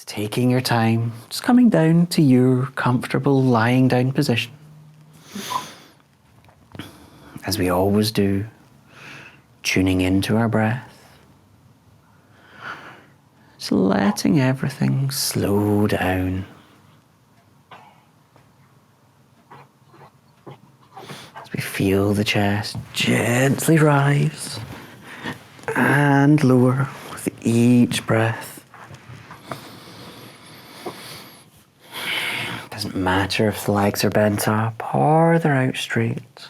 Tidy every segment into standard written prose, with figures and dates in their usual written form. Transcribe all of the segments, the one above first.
Taking your time, just coming down to your comfortable lying down position. As we always do, tuning into our breath. Just letting everything slow down. As we feel the chest gently rise and lower with each breath. Doesn't matter if the legs are bent up or they're out straight.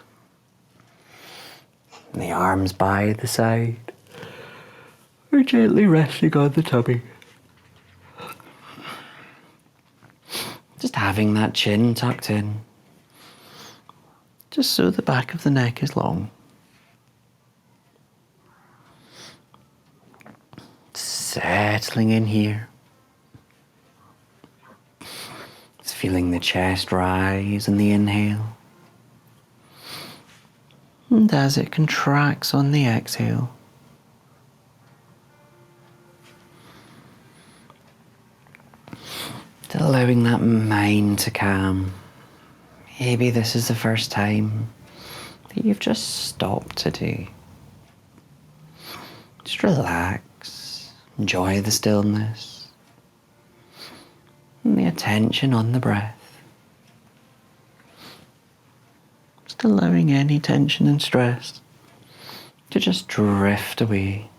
And the arms by the side or gently resting on the tummy. Just having that chin tucked in, just so the back of the neck is long. Settling in here. Feeling the chest rise in the inhale. And as it contracts on the exhale. Allowing that mind to calm. Maybe this is the first time that you've just stopped today. Just relax, enjoy the stillness. And the attention on the breath. Just allowing any tension and stress to just drift away.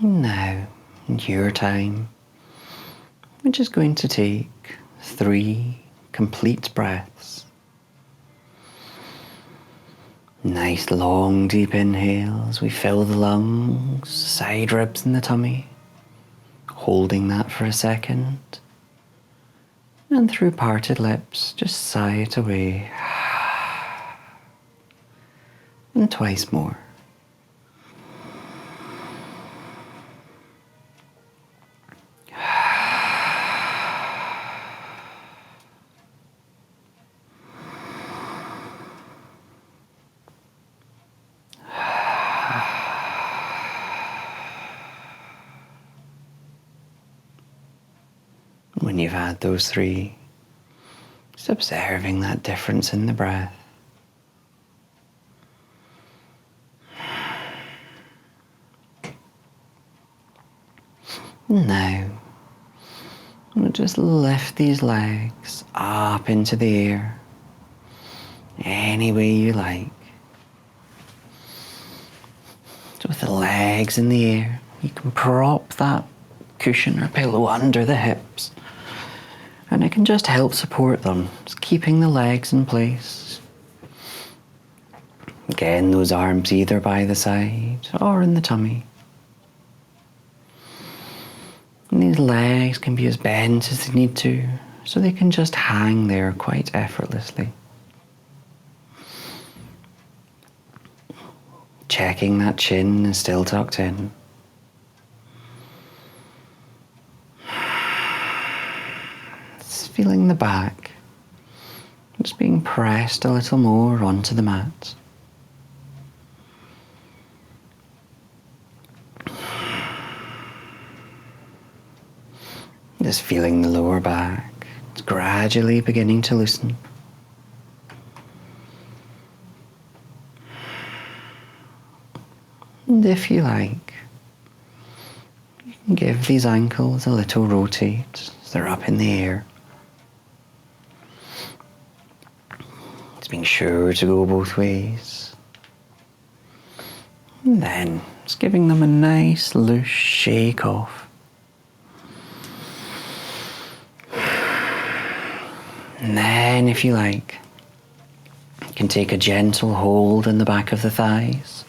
Now, in your time, we're just going to take 3 complete breaths. Nice long deep inhales. We fill the lungs, side ribs and the tummy. Holding that for a second. And through parted lips, just sigh it away. And twice more. When you've had those 3, just observing that difference in the breath. Now, we'll just lift these legs up into the air, any way you like. So with the legs in the air, you can prop that cushion or pillow under the hips. And it can just help support them, just keeping the legs in place. Again, those arms either by the side or in the tummy. And these legs can be as bent as they need to, so they can just hang there quite effortlessly. Checking that chin is still tucked in. Feeling the back, just being pressed a little more onto the mat. Just feeling the lower back, it's gradually beginning to loosen. And if you like, you can give these ankles a little rotate as they're up in the air. Being sure to go both ways. And then just giving them a nice loose shake off. And then if you like, you can take a gentle hold in the back of the thighs.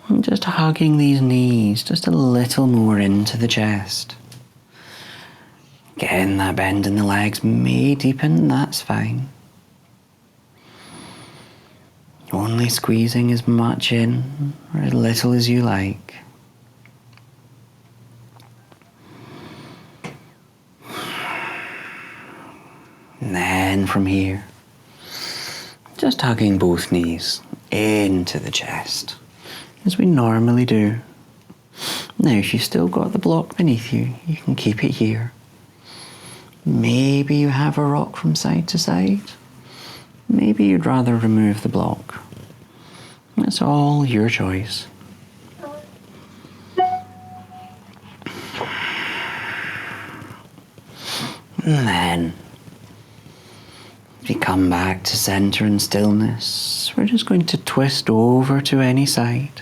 And just hugging these knees just a little more into the chest. Again, that bend in the legs may deepen, that's fine. Only squeezing as much in or as little as you like. from here. Just hugging both knees into the chest, as we normally do. Now, if you've still got the block beneath you, you can keep it here. Maybe you have a rock from side to side. Maybe you'd rather remove the block. It's all your choice. And then, as we come back to center and stillness, we're just going to twist over to any side.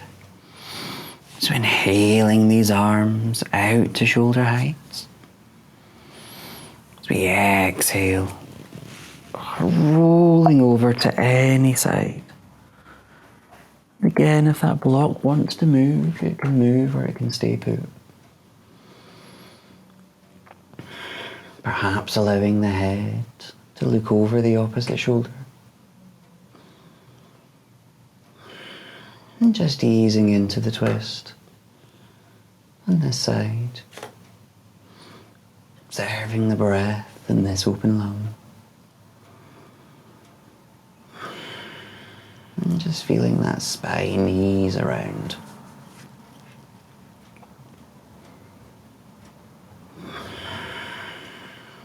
So inhaling these arms out to shoulder heights. As we exhale, rolling over to any side. Again, if that block wants to move, it can move or it can stay put. Perhaps allowing the head to look over the opposite shoulder. And just easing into the twist on this side. Observing the breath in this open lung. And just feeling that spine ease around.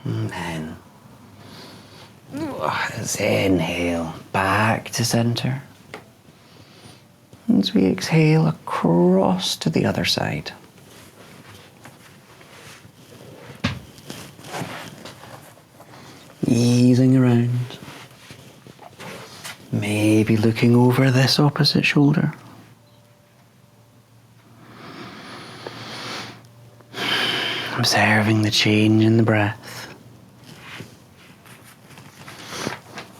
And then, let's inhale back to center. As we exhale across to the other side. Easing around. Maybe looking over this opposite shoulder. Observing the change in the breath.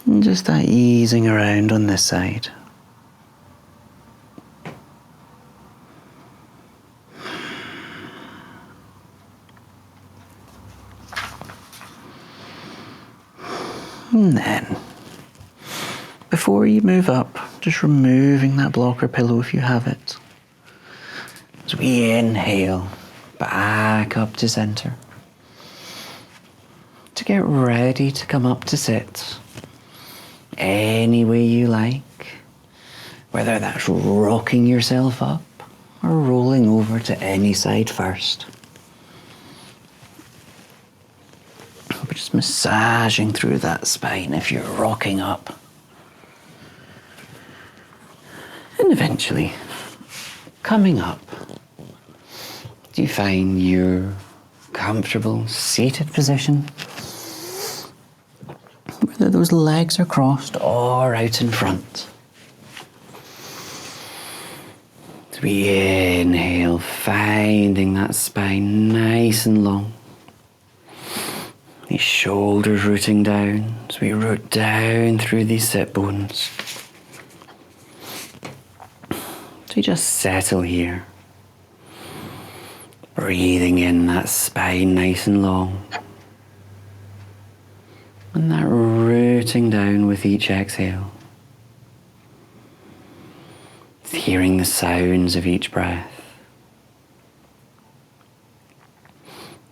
And just that easing around on this side. And then, before you move up, just removing that blocker pillow if you have it. As we inhale, back up to center. To get ready to come up to sit. Any way you like. Whether that's rocking yourself up or rolling over to any side first. But just massaging through that spine if you're rocking up. And eventually, coming up, do you find your comfortable seated position? Whether those legs are crossed or out in front. As we inhale, finding that spine nice and long. These shoulders rooting down as we root down through these sit bones. So we just settle here. Breathing in that spine nice and long. And that rooting down with each exhale. Hearing the sounds of each breath.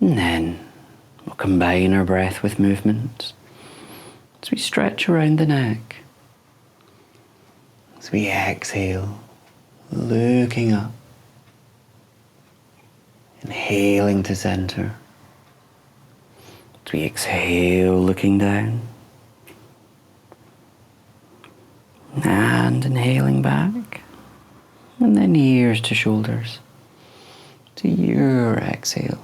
And then we'll combine our breath with movement as we stretch around the neck. As we exhale, looking up. Inhaling to center. As we exhale, looking down. And inhaling back. And then ears to shoulders. To your exhale.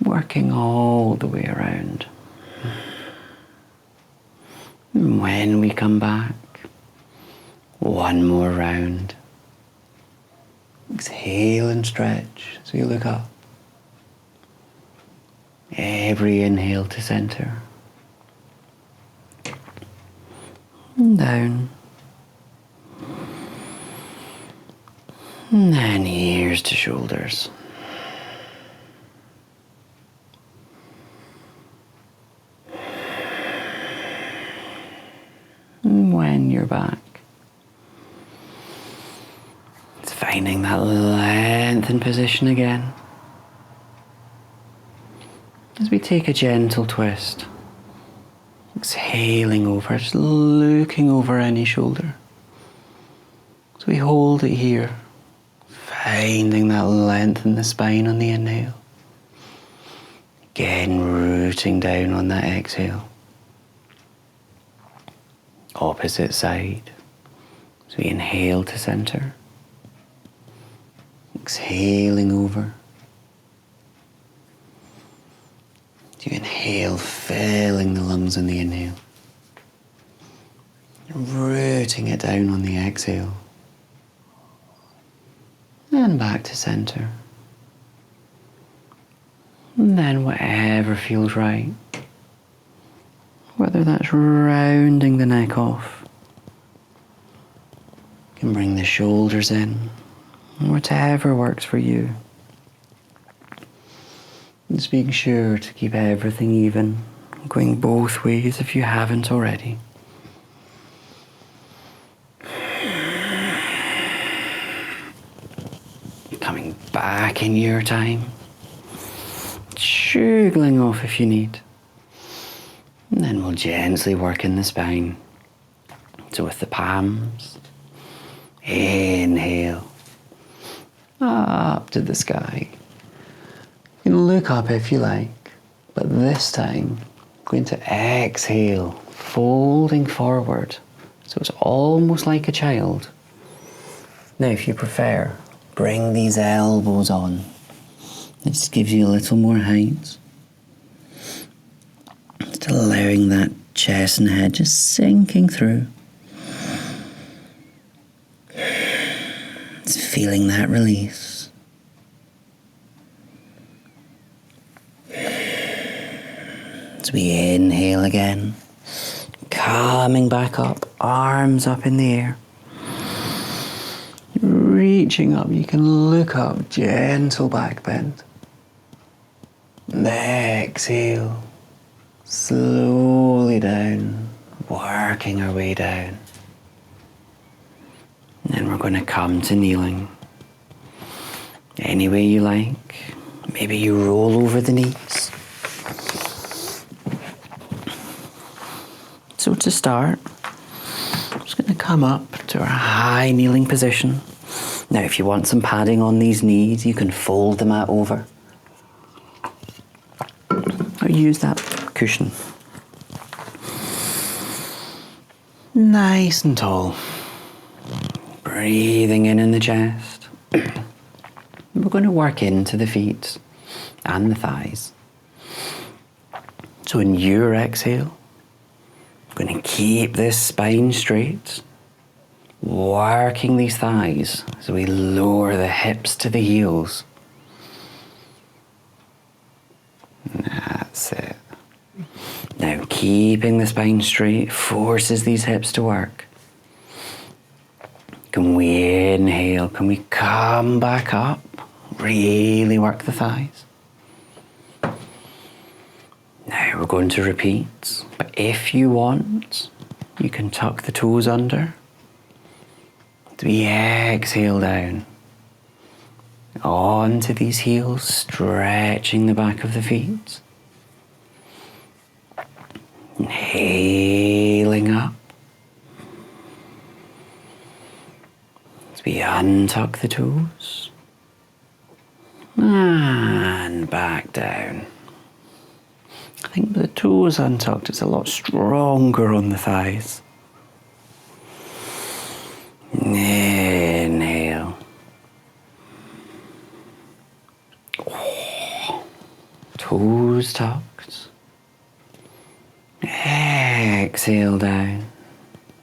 Working all the way around. And when we come back, one more round. Exhale and stretch as we look up. Every inhale to center. And down. And then ears to shoulders. And when you're back, it's finding that lengthened position again. As we take a gentle twist Exhaling over, just looking over any shoulder. So we hold it here, finding that length in the spine on the inhale. Again, rooting down on that exhale. Opposite side. So we inhale to center. Exhaling over. So you inhale, filling the lungs on the inhale. Rooting it down on the exhale. And back to center. And then whatever feels right. Whether that's rounding the neck off. You can bring the shoulders in. Whatever works for you. Just being sure to keep everything even. Going both ways if you haven't already. Coming back in your time. Shuggling off if you need. And then we'll gently work in the spine. So with the palms, inhale, up to the sky. You can look up if you like, but this time, going to exhale, folding forward. So it's almost like a child. Now if you prefer, bring these elbows on. It just gives you a little more height. Just allowing that chest and head just sinking through. Just feeling that release. As we inhale again, coming back up, arms up in the air. Reaching up, you can look up, gentle back bend. And exhale, slowly down, working our way down. And then we're going to come to kneeling. Any way you like. Maybe you roll over the knees. So to start, I'm just going to come up to our high kneeling position. Now if you want some padding on these knees, you can fold the mat over. Or use that cushion. Nice and tall. Breathing in the chest. We're going to work into the feet and the thighs. So in your exhale, I'm going to keep this spine straight, working these thighs so we lower the hips to the heels. That's it. Now keeping the spine straight forces these hips to work. Can we inhale? Can we come back up? Really work the thighs. Now we're going to repeat, but if you want, you can tuck the toes under. As we exhale down, onto these heels, stretching the back of the feet. Inhaling up. As we untuck the toes. And back down. I think the toes untucked is a lot stronger on the thighs. Inhale. Toes tucked. Exhale down.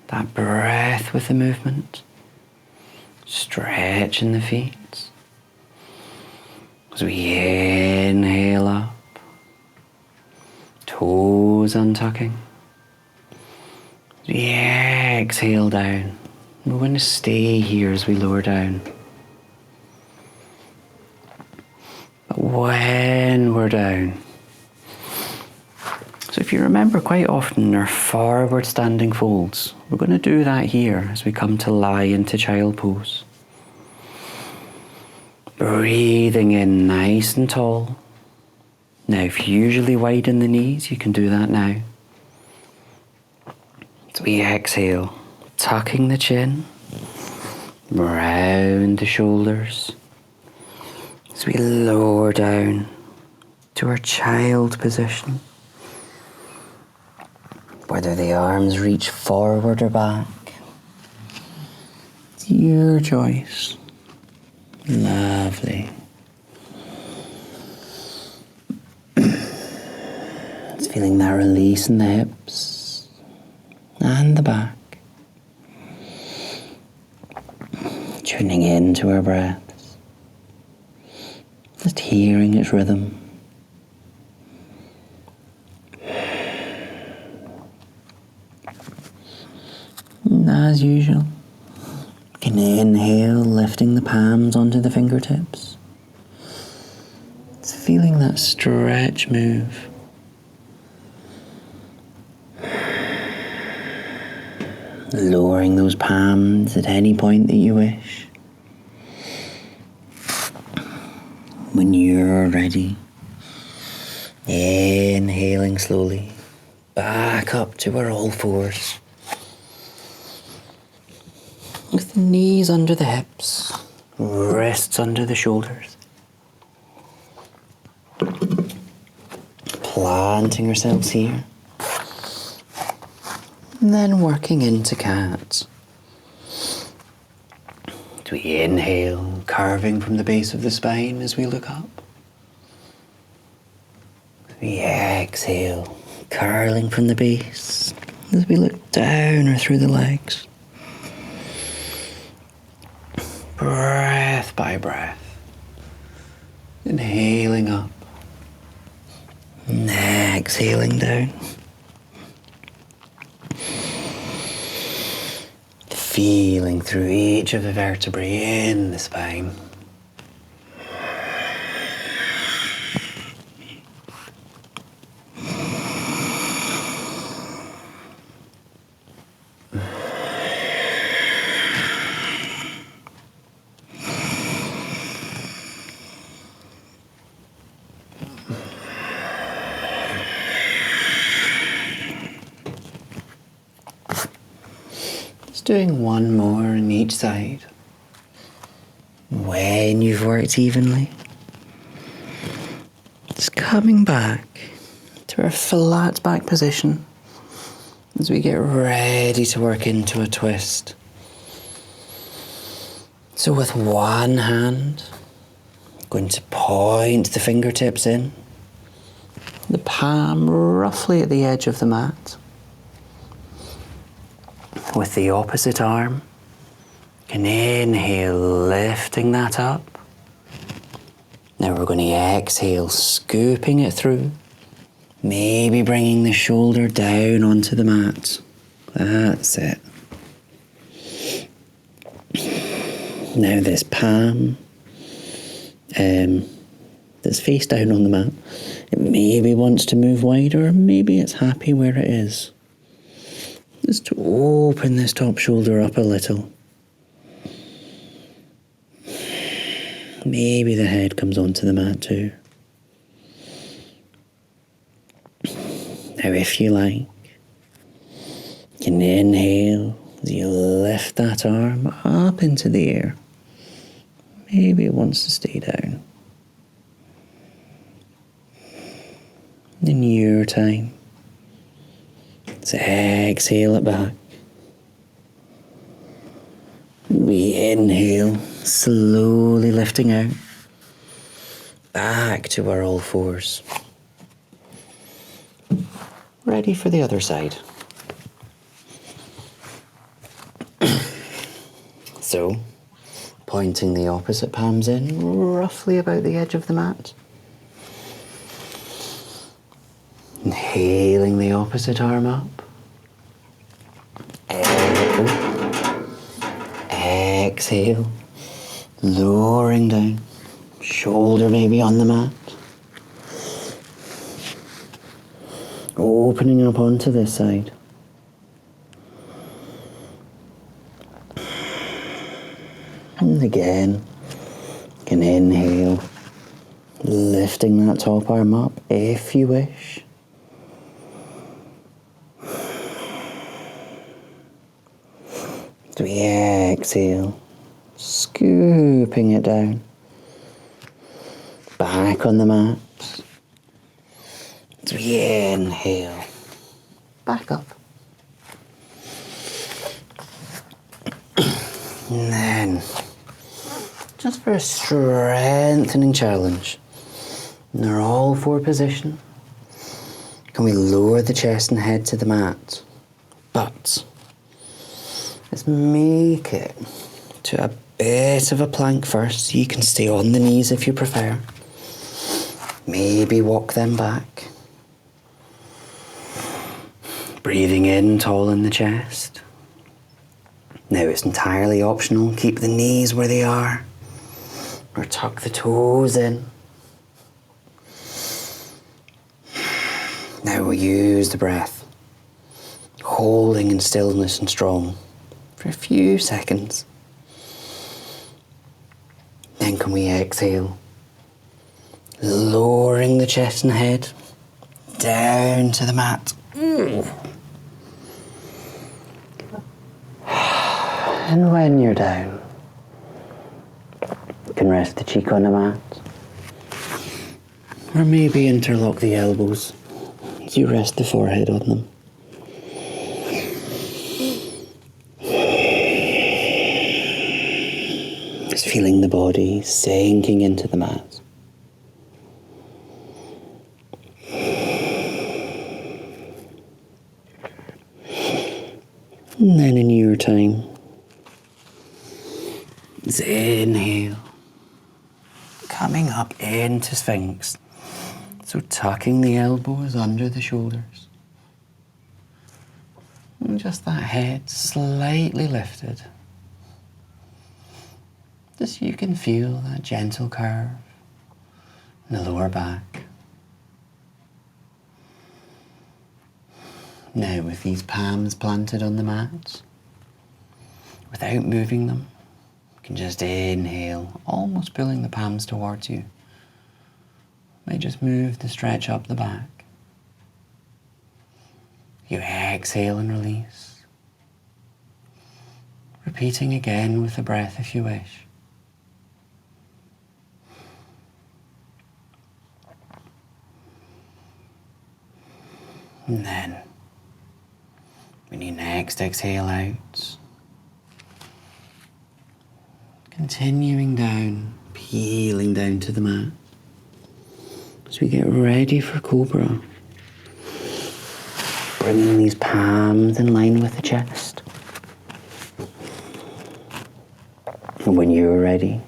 That breath with the movement. Stretching the feet. As we inhale up. Toes untucking. As we exhale down. We're going to stay here as we lower down. But when we're down, so if you remember, quite often our forward standing folds, we're going to do that here as we come to lie into child pose. Breathing in nice and tall. Now if you usually widen the knees, you can do that now. we exhale, tucking the chin, round the shoulders, as we lower down to our child position. Whether the arms reach forward or back, it's your choice. Lovely. It's feeling that release in the hips and the back. Tuning into our breaths, just hearing its rhythm. And as usual, you can inhale, lifting the palms onto the fingertips. It's feeling that stretch move. Lowering those palms at any point that you wish. When you're ready, inhaling slowly, back up to our all fours. With the knees under the hips, wrists under the shoulders. Planting ourselves here. And then working into cat. So we inhale, curving from the base of the spine as we look up. We exhale, curling from the base as we look down or through the legs. Breath by breath. Inhaling up. And exhaling down. Feeling through each of the vertebrae in the spine. Doing one more on each side. When you've worked evenly, just coming back to our flat back position as we get ready to work into a twist. So with one hand, I'm going to point the fingertips in, the palm roughly at the edge of the mat. With the opposite arm, you can inhale, lifting that up. Now we're going to exhale, scooping it through. Maybe bringing the shoulder down onto the mat. That's it. Now this palm that's face down on the mat, it maybe wants to move wider, or maybe it's happy where it is. Just to open this top shoulder up a little. Maybe the head comes onto the mat too. Now if you like, you can inhale as you lift that arm up into the air. Maybe it wants to stay down. In your time. Let's exhale it back. We inhale, slowly lifting out, back to our all fours. Ready for the other side. So, pointing the opposite palms in, roughly about the edge of the mat. Inhaling the opposite arm up. Exhale, lowering down, shoulder maybe on the mat. Opening up onto this side. And again, you can inhale, lifting that top arm up if you wish. As we exhale, scooping it down. Back on the mat. As we inhale, back up. And then, just for a strengthening challenge, in our all four position, can we lower the chest and head to the mat? But let's make it to a bit of a plank first, so you can stay on the knees if you prefer. Maybe walk them back. Breathing in, tall in the chest. Now it's entirely optional. Keep the knees where they are, or tuck the toes in. Now we'll use the breath, holding in stillness and strong for a few seconds. Then can we exhale, lowering the chest and head down to the mat. And when you're down, you can rest the cheek on the mat, or maybe interlock the elbows as you rest the forehead on them. Just feeling the body sinking into the mat. And then in your time, just inhale, coming up into Sphinx. So tucking the elbows under the shoulders. And just that head slightly lifted. Just so you can feel that gentle curve in the lower back. Now with these palms planted on the mat, without moving them, you can just inhale, almost pulling the palms towards you. May just move the stretch up the back. You exhale and release. Repeating again with the breath if you wish. And then, when you next exhale out, continuing down, peeling down to the mat. As we get ready for Cobra, bringing these palms in line with the chest. And when you're ready,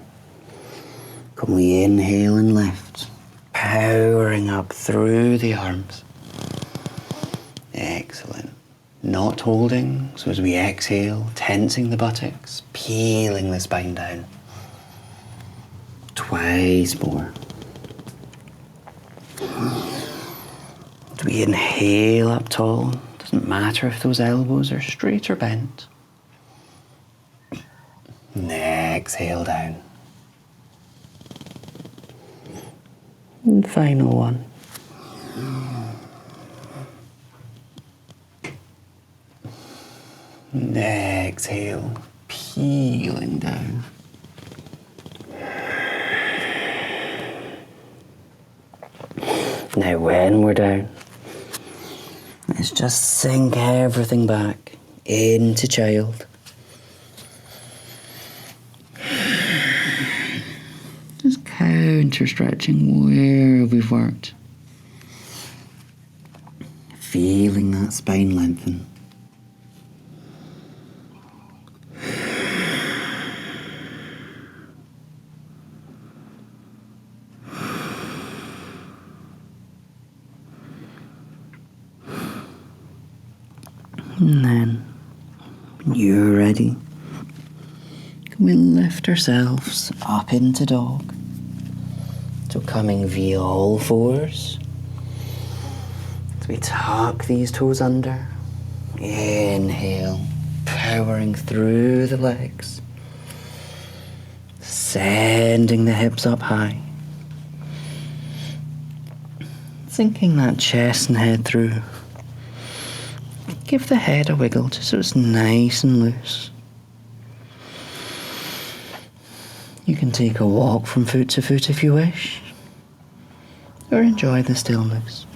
can we inhale and lift, powering up through the arms. Excellent. Not holding, so as we exhale, tensing the buttocks, peeling the spine down. Twice more. As we inhale up tall, doesn't matter if those elbows are straight or bent. And exhale down. And final one. And exhale, peeling down. Now when we're down, let's just sink everything back into child. Just counter stretching where we've worked. Feeling that spine lengthen. And then, when you're ready, can we lift ourselves up into dog? So coming via all fours. As we tuck these toes under. Inhale, powering through the legs. Sending the hips up high. Sinking that chest and head through. Give the head a wiggle just so it's nice and loose. can take a walk from foot to foot if you wish, or enjoy the stillness.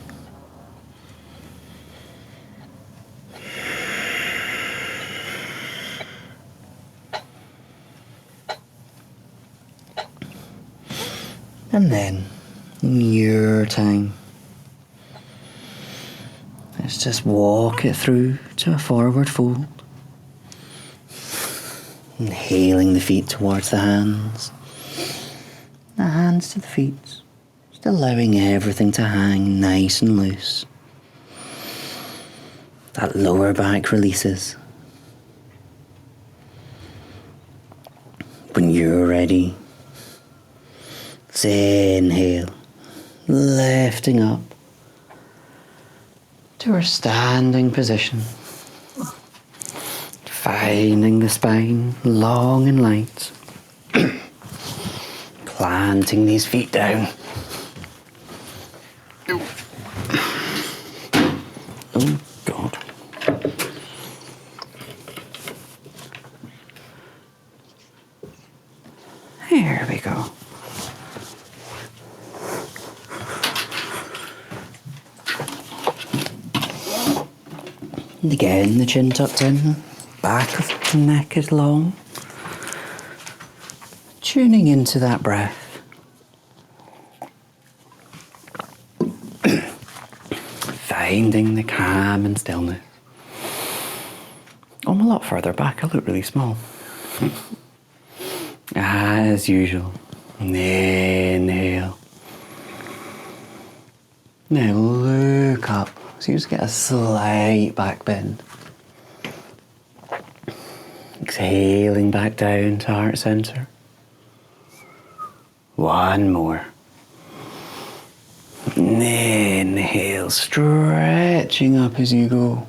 And then, in your time, let's just walk it through to a forward fold. Inhaling the feet towards the hands to the feet, just allowing everything to hang nice and loose. That lower back releases. When you're ready, let's inhale, lifting up to our standing position. Finding the spine long and light. Planting these feet down. Oh God. There we go. And again, the chin tucked in. Back of the neck is long. Tuning into that breath. Finding the calm and stillness. I'm a lot further back, I look really small. As usual. Inhale. Now look up. So you just get a slight back bend. Exhaling back down to heart center. One more. Inhale, stretching up as you go.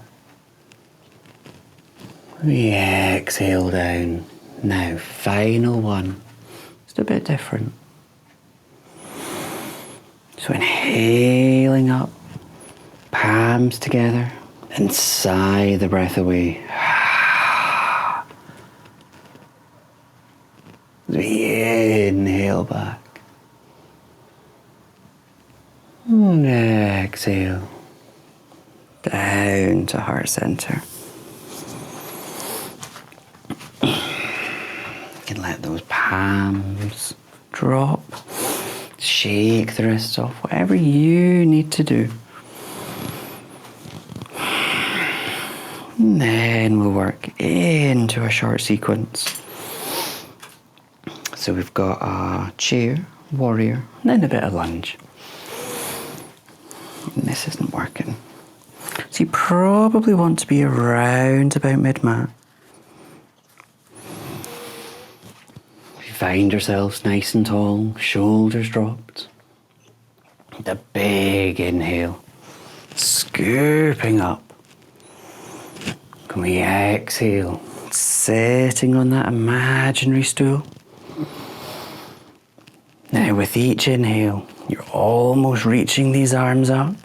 Exhale down. Now, final one. Just a bit different. So inhaling up, palms together, and sigh the breath away. Inhale back. And exhale. Down to heart center. You can let those palms drop. Shake the wrists off. Whatever you need to do. And then we'll work into a short sequence. So we've got a chair, warrior, and then a bit of lunge. And this isn't working. So you probably want to be around about mid-mat. If you find yourselves nice and tall, shoulders dropped. The big inhale, scooping up. Can we exhale, sitting on that imaginary stool? Now with each inhale, you're almost reaching these arms up.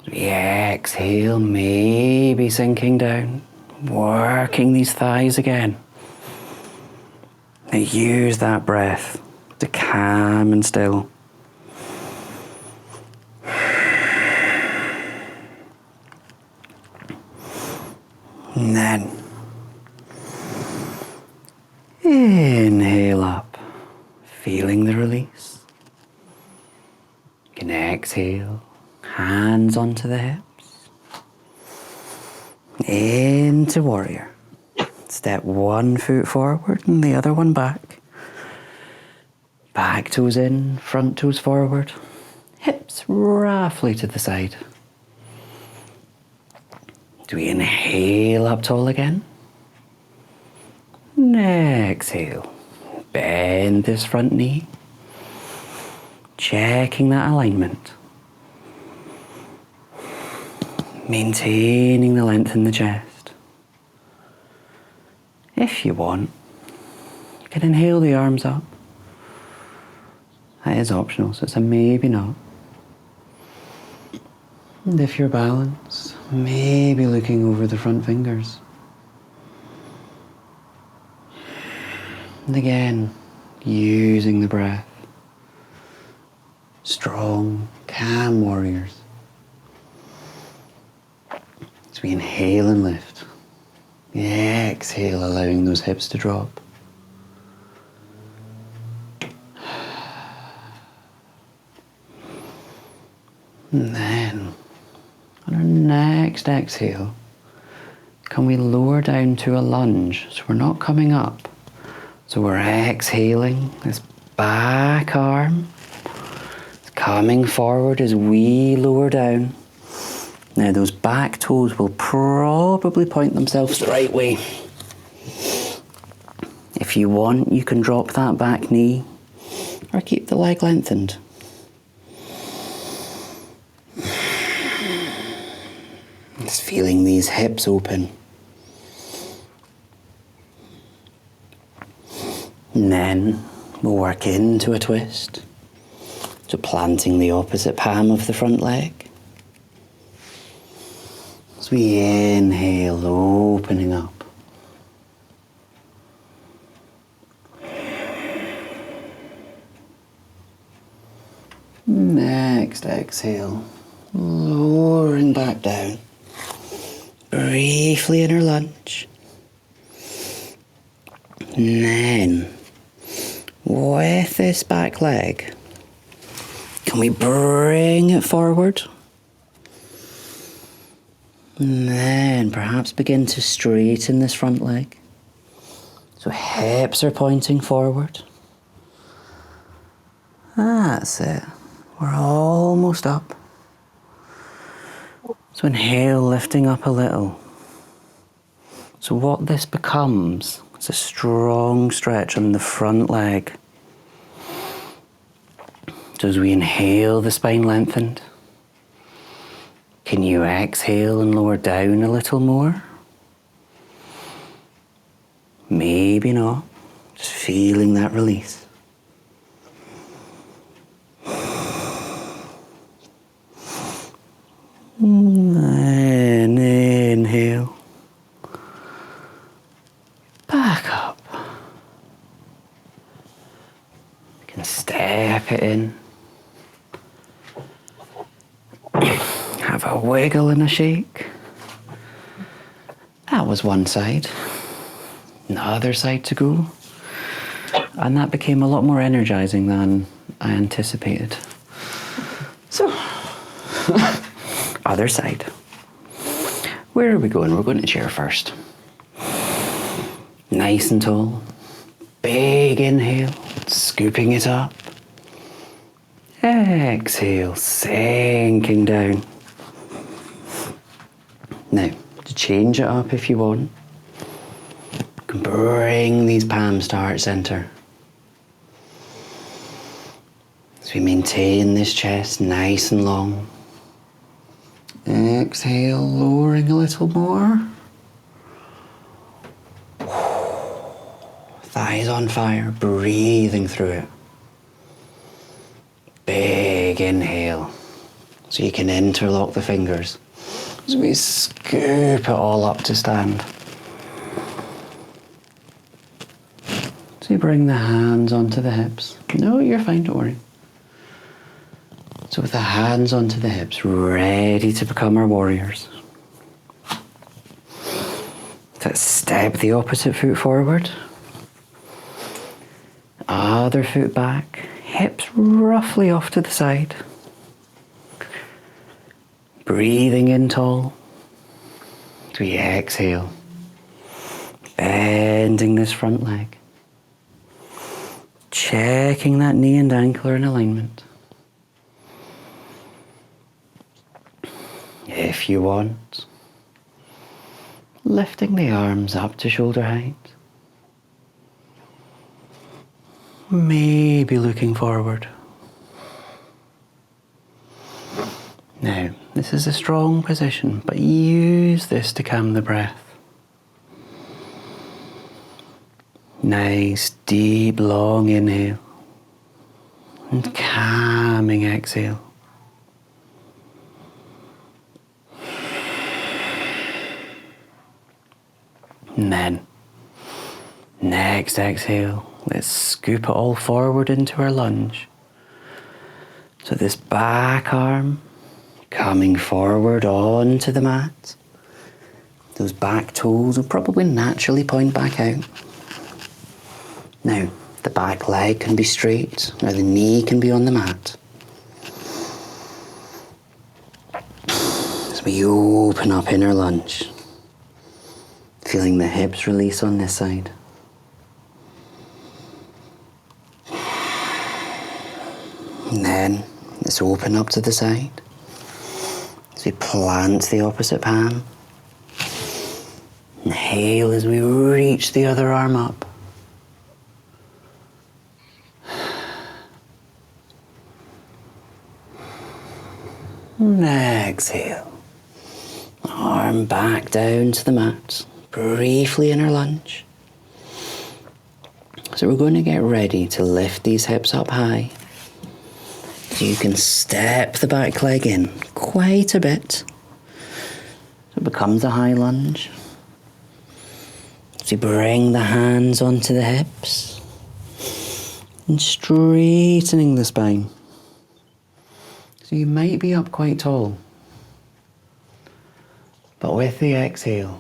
We exhale, maybe sinking down, working these thighs again. Now use that breath to calm and still. And then inhale up. Feeling the release. You can exhale, hands onto the hips. Into warrior. Step one foot forward and the other one back. Back toes in, front toes forward. Hips roughly to the side. Do we inhale up tall again? And exhale. Bend this front knee, checking that alignment, maintaining the length in the chest. If you want, you can inhale the arms up. That is optional, so it's a maybe not. And if you're balanced, maybe looking over the front fingers. And again, using the breath. Strong, calm warriors. As we inhale and lift. Exhale, allowing those hips to drop. And then, on our next exhale, can we lower down to a lunge? So we're not coming up. So we're exhaling, this back arm is coming forward as we lower down. Now those back toes will probably point themselves the right way. If you want, you can drop that back knee or keep the leg lengthened. Just feeling these hips open. And then we'll work into a twist. So planting the opposite palm of the front leg. As we inhale, opening up. Next exhale, lowering back down. Briefly in our lunge. And then, with this back leg, can we bring it forward? And then perhaps begin to straighten this front leg. So hips are pointing forward. That's it. We're almost up. So inhale, lifting up a little. So what this becomes is a strong stretch on the front leg. So as we inhale, the spine lengthened. Can you exhale and lower down a little more? Maybe not. Just feeling that release. And inhale. Back up. You can step it in. Have a wiggle and a shake. That was one side. The other side to go. And that became a lot more energizing than I anticipated. So, other side. Where are we going? We're going to chair first. Nice and tall. Big inhale, scooping it up. Exhale, sinking down. Now, to change it up if you want, you can bring these palms to heart center. So we maintain this chest nice and long. Exhale, lowering a little more. Thighs on fire, breathing through it. Big inhale, so you can interlock the fingers. So we scoop it all up to stand. So you bring the hands onto the hips. No, you're fine, don't worry. So with the hands onto the hips, ready to become our warriors. Let's step the opposite foot forward. Other foot back, hips roughly off to the side. Breathing in tall. As we exhale, bending this front leg. Checking that knee and ankle are in alignment. If you want, lifting the arms up to shoulder height. Maybe looking forward. Now, this is a strong position, but use this to calm the breath. Nice, deep, long inhale. And calming exhale. And then, Next exhale, let's scoop it all forward into our lunge. So this back arm coming forward onto the mat. Those back toes will probably naturally point back out. Now, the back leg can be straight, or the knee can be on the mat. As we open up in our lunge, feeling the hips release on this side. And then let's open up to the side. As we plant the opposite palm. Inhale as we reach the other arm up. And exhale. Arm back down to the mat. Briefly in our lunge. So we're going to get ready to lift these hips up high. So you can step the back leg in quite a bit. So it becomes a high lunge. So you bring the hands onto the hips and straightening the spine. So you might be up quite tall. But with the exhale,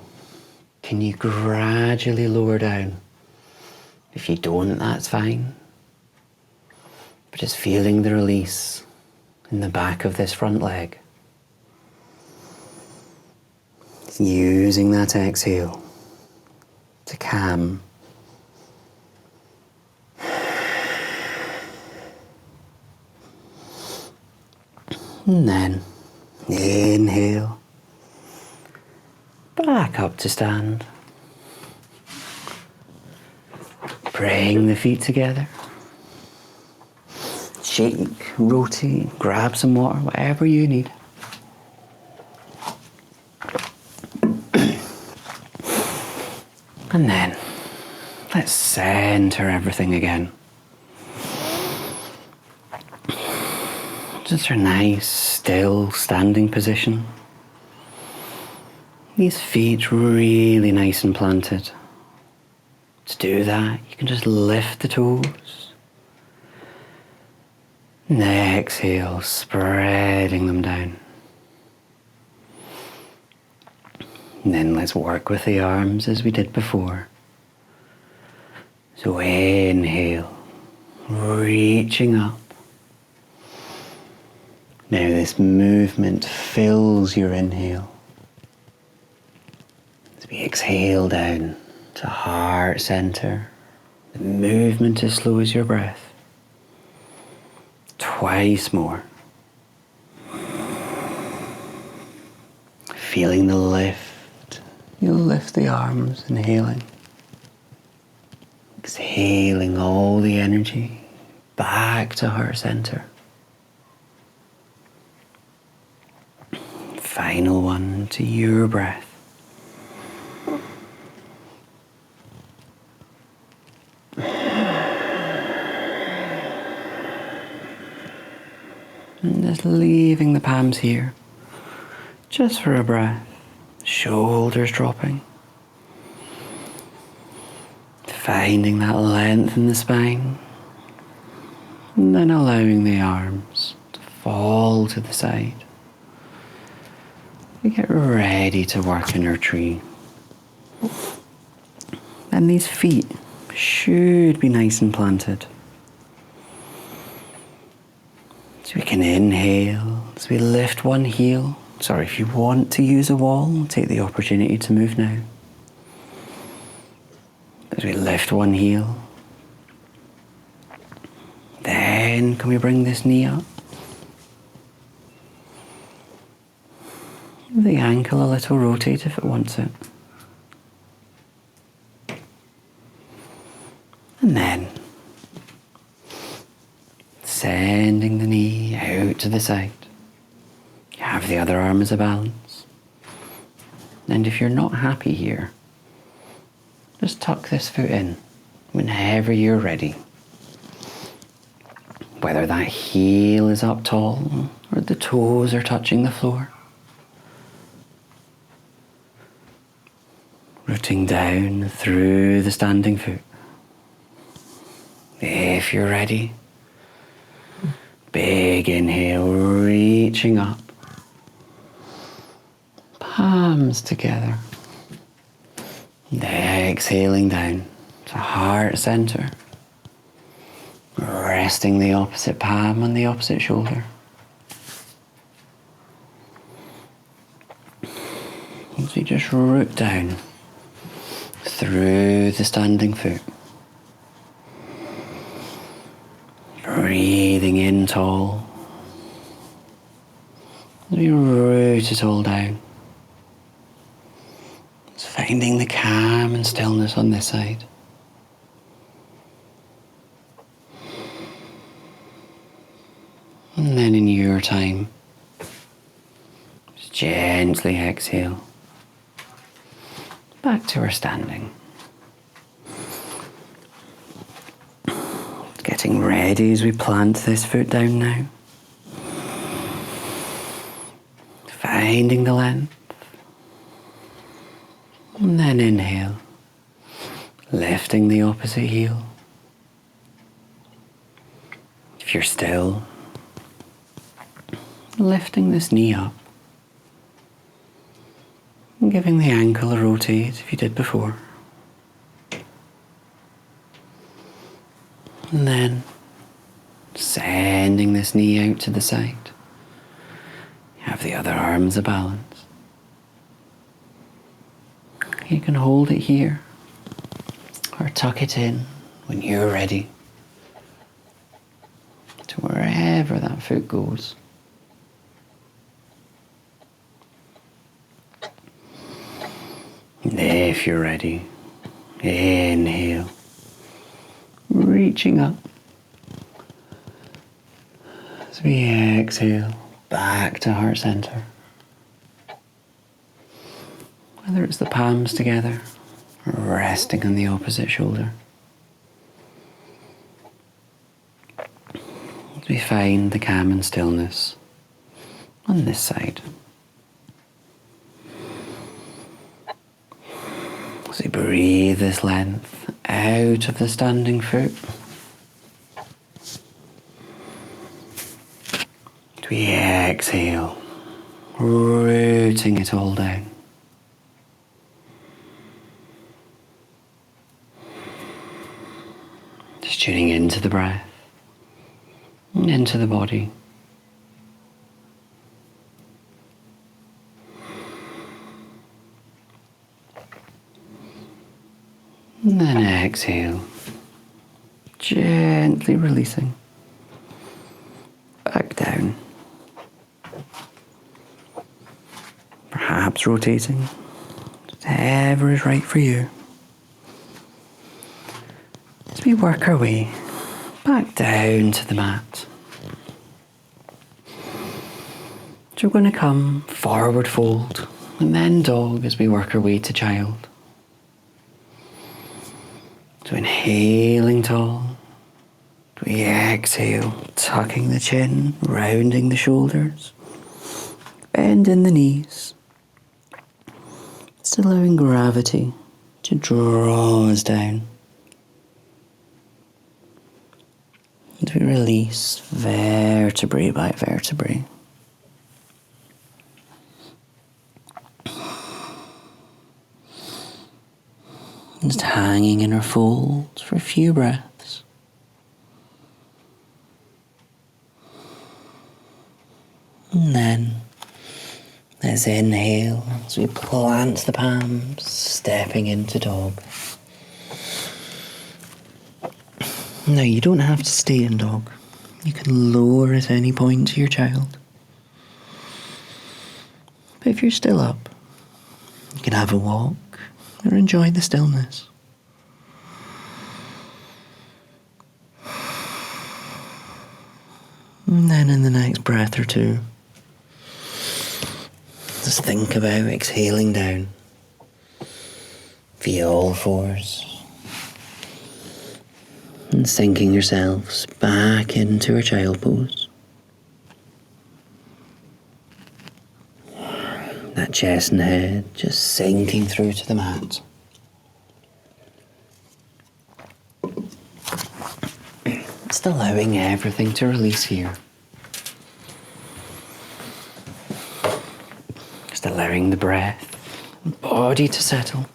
can you gradually lower down? If you don't, that's fine. But just feeling the release in the back of this front leg. Using that exhale to calm. And then inhale. Back up to stand. Bring the feet together. Shake, rotate, grab some water, whatever you need. And then let's center everything again. Just a nice, still standing position. These feet really nice and planted. To do that, you can just lift the toes. And exhale, spreading them down. And then let's work with the arms as we did before. So inhale, reaching up. Now this movement fills your inhale. As we exhale down to heart center, the movement as slow as your breath. Twice more. Feeling the lift. You'll lift the arms, inhaling. Exhaling all the energy back to heart center. Final one to your breath. And just leaving the palms here, just for a breath. Shoulders dropping. Finding that length in the spine. And then allowing the arms to fall to the side. We get ready to work in our tree. And these feet should be nice and planted. So we can inhale as we lift one heel. Sorry, if you want to use a wall, take the opportunity to move now. As we lift one heel. Then can we bring this knee up? The ankle a little rotate if it wants it. And then sending the knee out to the side. You have the other arm as a balance. And if you're not happy here, just tuck this foot in whenever you're ready. Whether that heel is up tall or the toes are touching the floor. Rooting down through the standing foot. if you're ready, big inhale, reaching up. Palms together. And exhaling down to heart center. Resting the opposite palm on the opposite shoulder. As we just root down through the standing foot. Breathing in tall. As we root it all down. Just finding the calm and stillness on this side. And then in your time, just gently exhale. Back to our standing. Getting ready as we plant this foot down now. Finding the length. And then inhale. Lifting the opposite heel. If you're still, lifting this knee up. And giving the ankle a rotate if you did before. And then sending this knee out to the side. Have the other arm as a balance. You can hold it here or tuck it in when you're ready to wherever that foot goes. And if you're ready, inhale, reaching up. As we exhale, back to heart center. Whether it's the palms together or resting on the opposite shoulder. As we find the calm and stillness on this side. As we breathe this length out of the standing foot. As we exhale, rooting it all down. Just tuning into the breath and into the body. And then exhale, gently releasing, back down. Perhaps rotating, whatever is right for you. As we work our way back down to the mat. So we're going to come forward fold and then dog as we work our way to child. So inhaling tall, we exhale, tucking the chin, rounding the shoulders, bending the knees, just allowing gravity to draw us down. And we release vertebrae by vertebrae. Just hanging in our folds for a few breaths. And then, let's inhale as we plant the palms, stepping into dog. Now, you don't have to stay in dog. You can lower at any point to your child. But if you're still up, you can have a walk or enjoy the stillness. And then in the next breath or two, just think about exhaling down. Feel all fours. And sinking yourselves back into a child pose. That chest and head just sinking through to the mat. allowing everything to release here. Just allowing the breath and body to settle.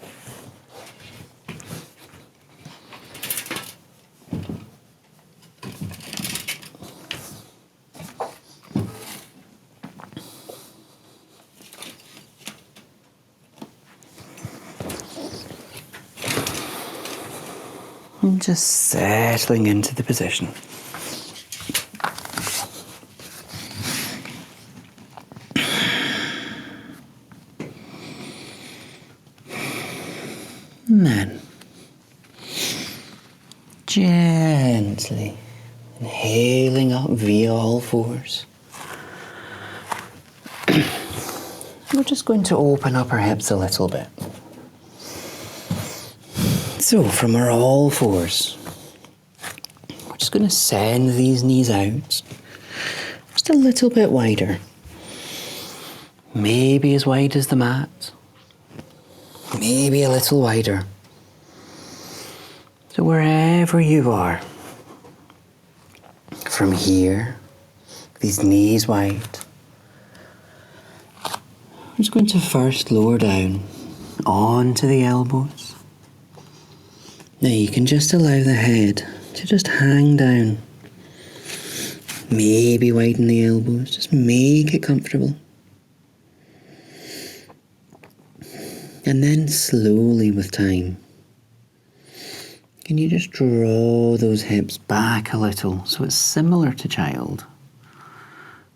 And just settling into the position. And then, gently inhaling up via all fours. We're just going to open up our hips a little bit. So from our all fours, we're just going to send these knees out just a little bit wider. Maybe as wide as the mat. Maybe a little wider. So wherever you are, from here, these knees wide, we're just going to first lower down onto the elbows. Now you can just allow the head to just hang down. Maybe widen the elbows, just make it comfortable. And then slowly with time, can you just draw those hips back a little so it's similar to child,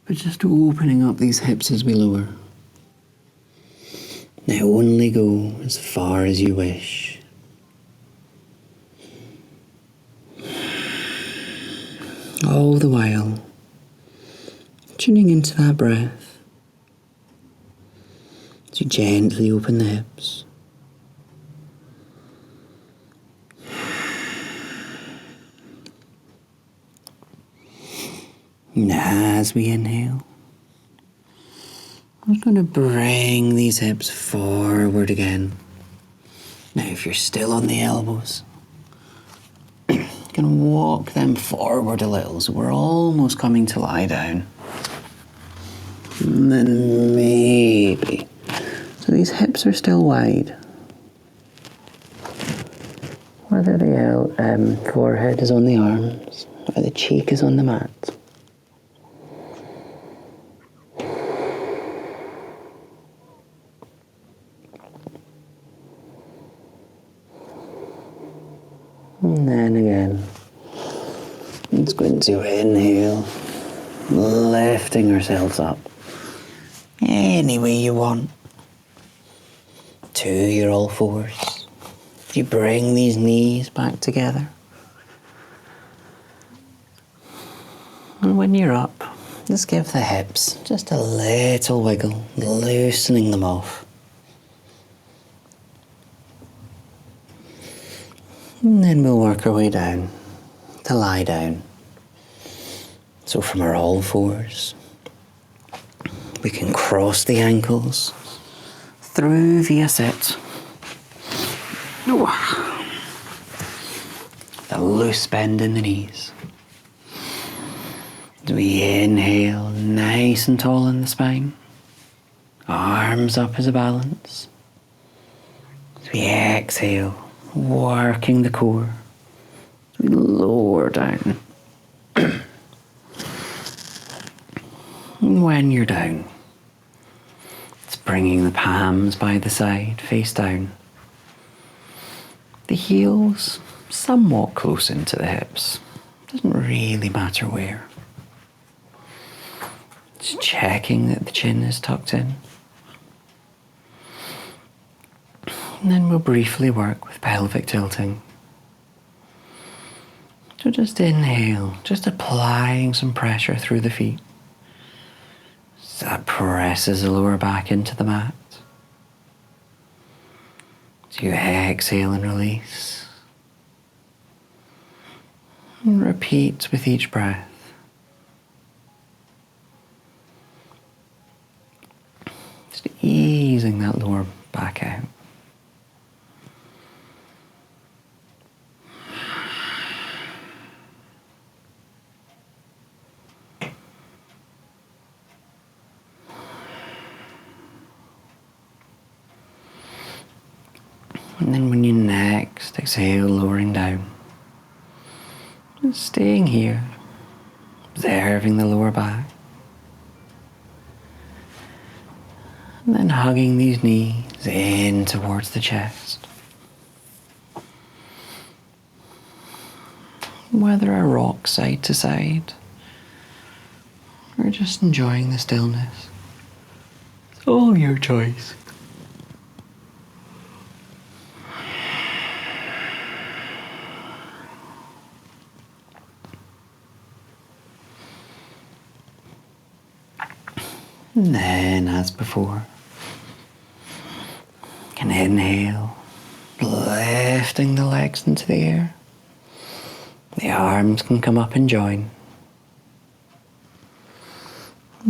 but just opening up these hips as we lower. Now only go as far as you wish. All the while, tuning into that breath. So gently open the hips. And as we inhale, I'm going to bring these hips forward again. Now if you're still on the elbows, you can walk them forward a little so we're almost coming to lie down. And then maybe. So these hips are still wide. Whether the forehead is on the arms or the cheek is on the mat. And then again, it's going to inhale, lifting ourselves up any way you want. To your all fours. You bring these knees back together. And when you're up, just give the hips just a little wiggle, loosening them off. And then we'll work our way down to lie down. So from our all fours, we can cross the ankles through via sit. The loose bend in the knees. As we inhale, nice and tall in the spine. Arms up as a balance. As we exhale, working the core. As we lower down. And when you're down, bringing the palms by the side, face down. The heels somewhat close into the hips. Doesn't really matter where. Just checking that the chin is tucked in. And then we'll briefly work with pelvic tilting. So just inhale, just applying some pressure through the feet. So that presses the lower back into the mat. So you exhale and release. And repeat with each breath. Just easing that lower back out. And then when you next exhale, lowering down, and staying here, observing the lower back. And then hugging these knees in towards the chest. Whether I rock side to side, or just enjoying the stillness, it's all your choice. And then, as before, can inhale, lifting the legs into the air. The arms can come up and join.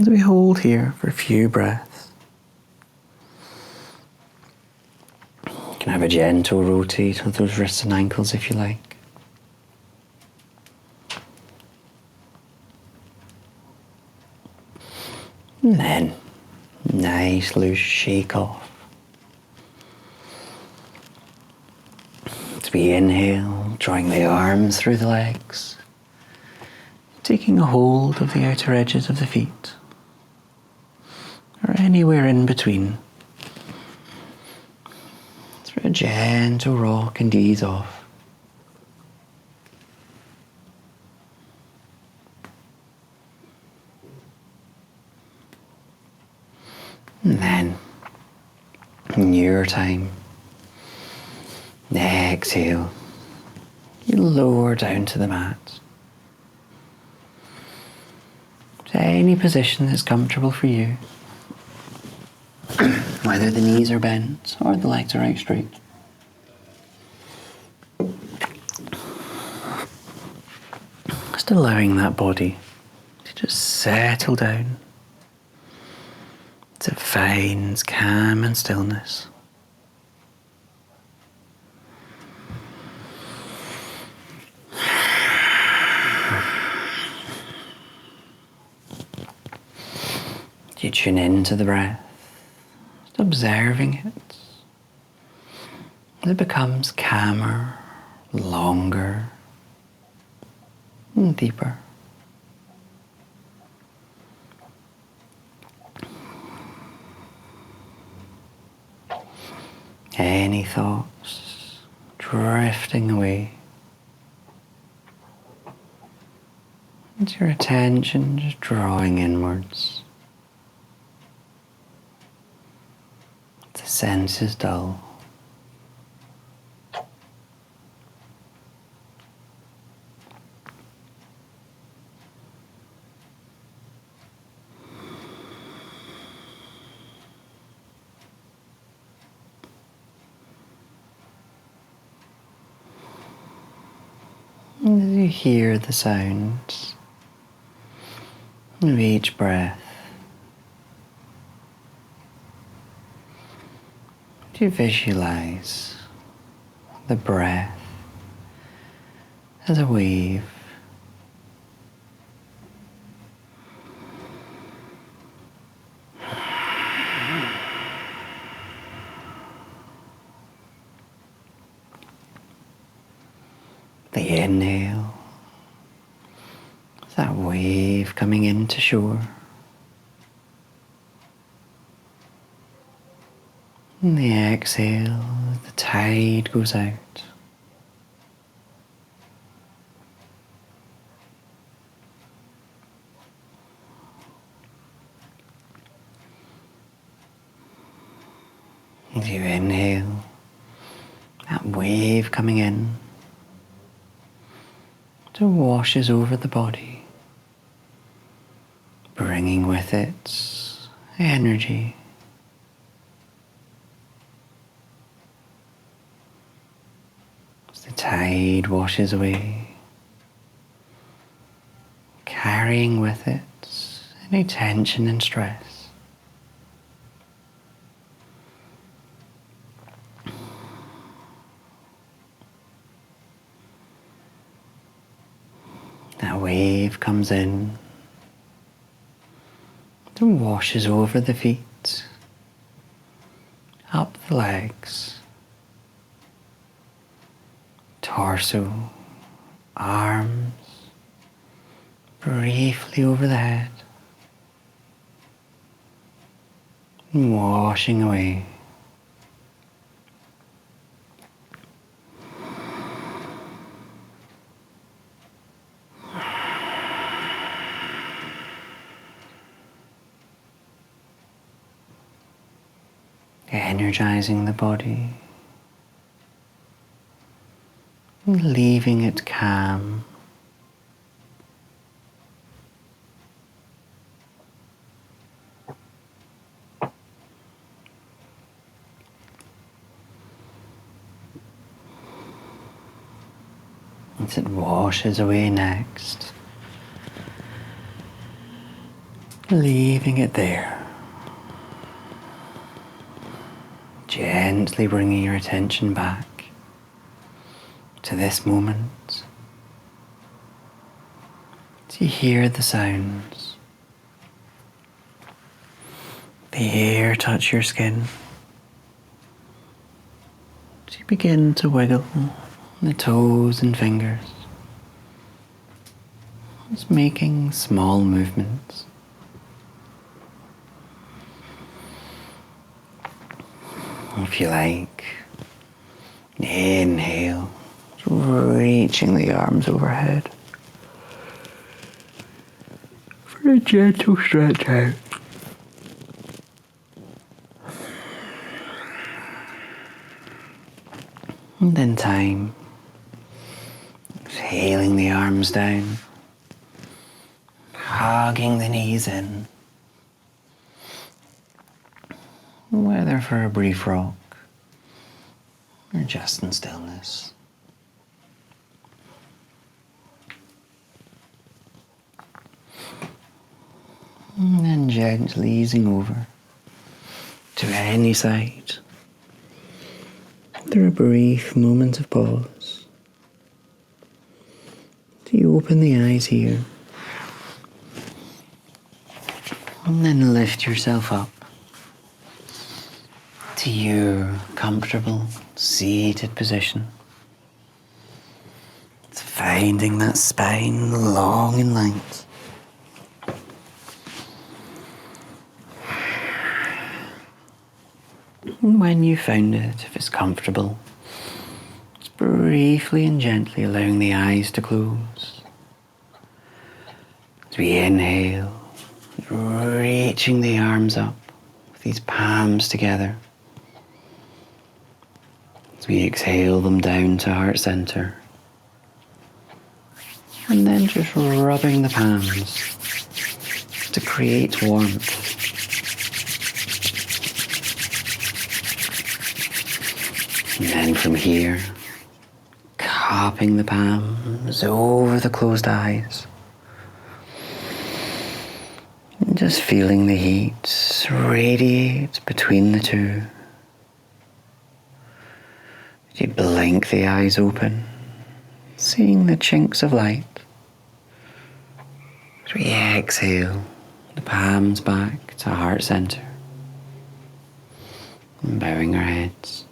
As we hold here for a few breaths, you can have a gentle rotate of those wrists and ankles if you like. And then, nice loose shake off. As we inhale, drawing the arms through the legs, taking a hold of the outer edges of the feet, or anywhere in between. Through a gentle rock and ease off. And then, in your time, exhale, you lower down to the mat. To any position that's comfortable for you, whether the knees are bent or the legs are out straight. Just allowing that body to just settle down. It finds calm and stillness. You tune into the breath, just observing it. As it becomes calmer, longer, and deeper. Any thoughts drifting away. And your attention just drawing inwards. The senses dull. And as you hear the sounds of each breath, you visualize the breath as a wave. The inhale, that wave coming into shore. And the exhale, the tide goes out. As you inhale, that wave coming in, it washes over the body, bringing with it energy. As the tide washes away, carrying with it any tension and stress. That wave comes in and washes over the feet, up the legs, torso, arms, briefly over the head, and washing away. Energizing the body, and leaving it calm. As it washes away next, leaving it there. Gently bringing your attention back to this moment. To hear the sounds. The air touch your skin. To begin to wiggle the toes and fingers. Just making small movements. If you like, inhale, reaching the arms overhead for a gentle stretch out. And in time, exhaling the arms down, hugging the knees in, whether for a brief rock or just in stillness. And then gently easing over to any side. After a brief moment of pause, do you open the eyes here? And then lift yourself up to your comfortable seated position. It's finding that spine long in length. And when you found it, if it's comfortable, just briefly and gently allowing the eyes to close. As we inhale, reaching the arms up with these palms together. As we exhale them down to heart center. And then just rubbing the palms to create warmth. And then from here, cupping the palms over the closed eyes. And just feeling the heat radiate between the two. You blink the eyes open, seeing the chinks of light. As we exhale, the palms back to heart center. And bowing our heads.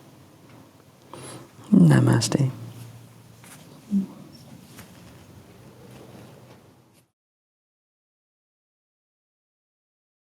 Namaste.